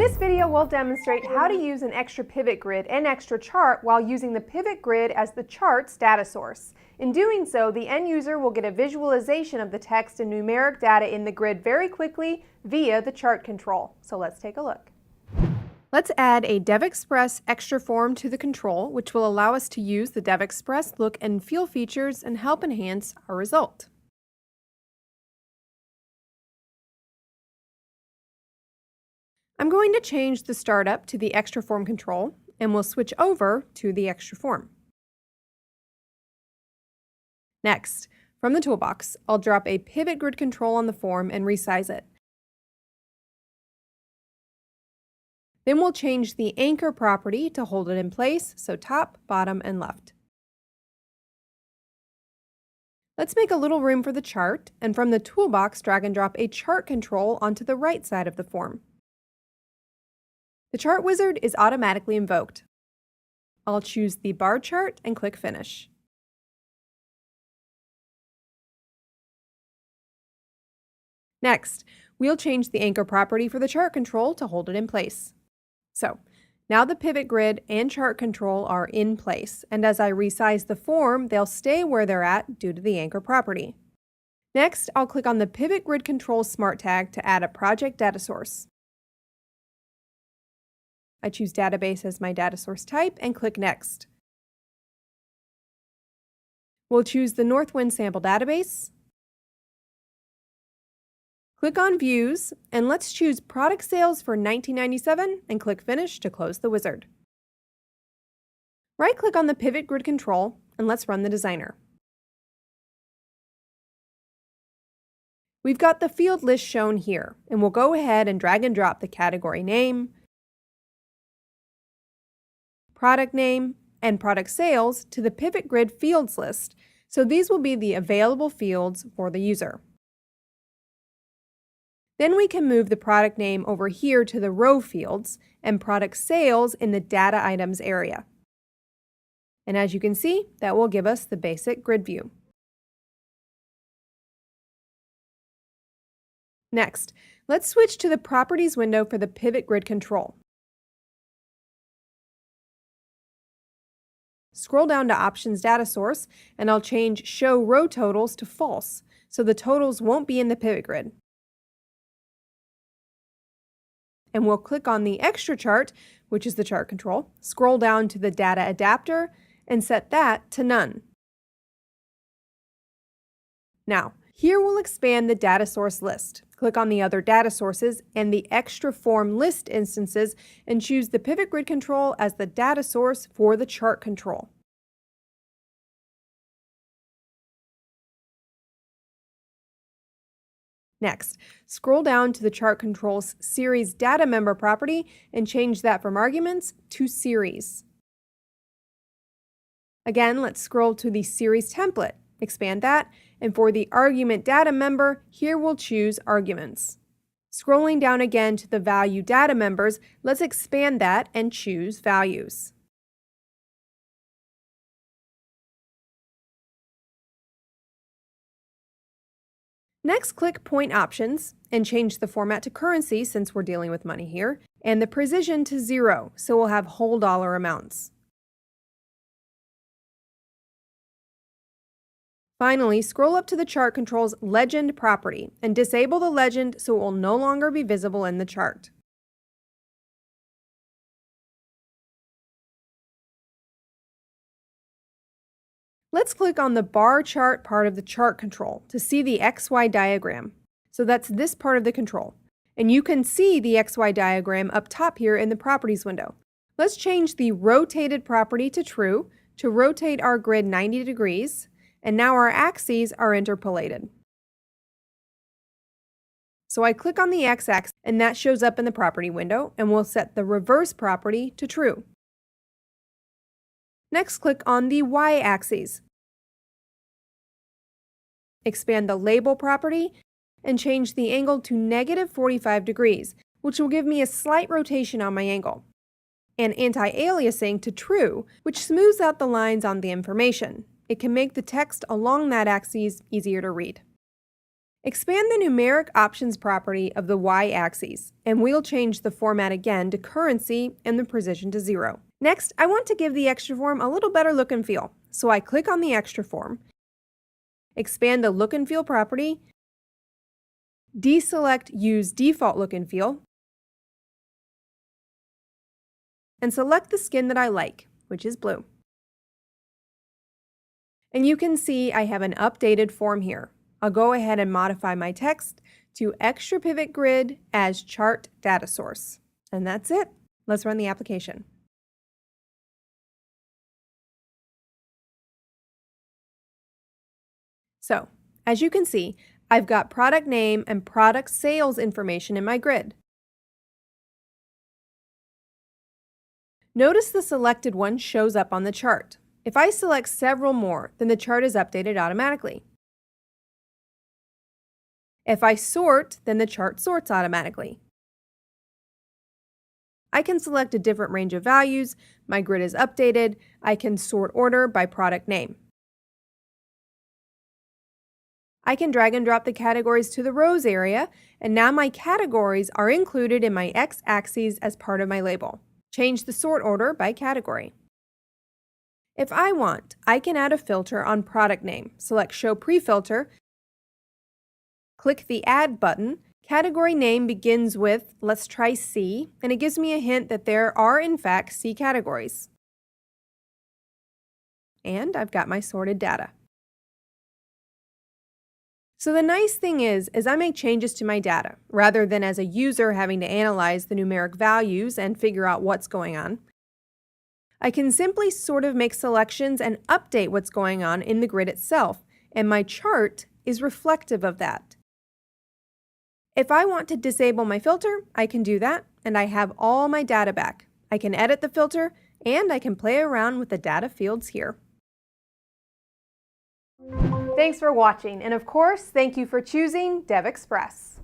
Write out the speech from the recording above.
this video, we'll demonstrate how to use an extra pivot grid and extra chart while using the pivot grid as the chart's data source. In doing so, the end user will get a visualization of the text and numeric data in the grid very quickly via the chart control. So let's take a look. Let's add a DevExpress extra form to the control, which will allow us to use the DevExpress look and feel features and help enhance our result. I'm going to change the startup to the extra form control, and we'll switch over to the extra form. Next, from the toolbox, I'll drop a pivot grid control on the form and resize it. Then we'll change the anchor property to hold it in place, so top, bottom, and left. Let's make a little room for the chart, and from the toolbox, drag and drop a chart control onto the right side of the form. The chart wizard is automatically invoked. I'll choose the bar chart and click Finish. Next, we'll change the anchor property for the chart control to hold it in place. So, now the pivot grid and chart control are in place, and as I resize the form, they'll stay where they're at due to the anchor property. Next, I'll click on the pivot grid control smart tag to add a project data source. I choose Database as my data source type and click Next. We'll choose the Northwind sample database. Click on Views, and let's choose Product Sales for 1997 and click Finish to close the wizard. Right-click on the pivot grid control and let's run the designer. We've got the field list shown here, and we'll go ahead and drag and drop the category name, product name, and product sales to the pivot grid fields list, so these will be the available fields for the user. Then we can move the product name over here to the row fields and product sales in the data items area. And as you can see, that will give us the basic grid view. Next, let's switch to the Properties window for the pivot grid control. Scroll down to Options Data Source, and I'll change Show Row Totals to False, so the totals won't be in the pivot grid. And we'll click on the Extra Chart, which is the chart control, scroll down to the Data Adapter, and set that to None. Now, here we'll expand the data source list. Click on the other data sources and the extra form list instances and choose the pivot grid control as the data source for the chart control. Next, scroll down to the chart control's series data member property and change that from arguments to series. Again, let's scroll to the series template, expand that, and for the argument data member, here we'll choose arguments. Scrolling down again to the value data members, let's expand that and choose values. Next, click Point Options and change the format to currency since we're dealing with money here, and the precision to 0, so we'll have whole dollar amounts. Finally, scroll up to the chart control's legend property and disable the legend so it will no longer be visible in the chart. Let's click on the bar chart part of the chart control to see the XY diagram. So that's this part of the control. And you can see the XY diagram up top here in the Properties window. Let's change the rotated property to True to rotate our grid 90 degrees. And now our axes are interpolated. So I click on the x-axis and that shows up in the property window, and we'll set the reverse property to true. Next, click on the y-axis. Expand the label property and change the angle to -45 degrees, which will give me a slight rotation on my angle. And anti-aliasing to true, which smooths out the lines on the information. It can make the text along that axis easier to read. Expand the numeric options property of the y-axis, and we'll change the format again to currency and the precision to 0. Next, I want to give the extra form a little better look and feel, so I click on the extra form, expand the look and feel property, deselect Use Default Look and Feel, and select the skin that I like, which is blue. And you can see I have an updated form here. I'll go ahead and modify my text to Extra Pivot Grid as Chart Data Source. And that's it. Let's run the application. So, as you can see, I've got product name and product sales information in my grid. Notice the selected one shows up on the chart. If I select several more, then the chart is updated automatically. If I sort, then the chart sorts automatically. I can select a different range of values, my grid is updated, I can sort order by product name. I can drag and drop the categories to the rows area, and now my categories are included in my x-axis as part of my label. Change the sort order by category. If I want, I can add a filter on product name. Select Show Pre-Filter, click the Add button. Category name begins with, let's try C, and it gives me a hint that there are in fact C categories. And I've got my sorted data. So the nice thing is, as I make changes to my data, rather than as a user having to analyze the numeric values and figure out what's going on, I can simply sort of make selections and update what's going on in the grid itself, and my chart is reflective of that. If I want to disable my filter, I can do that, and I have all my data back. I can edit the filter, and I can play around with the data fields here. Thanks for watching, and of course, thank you for choosing DevExpress.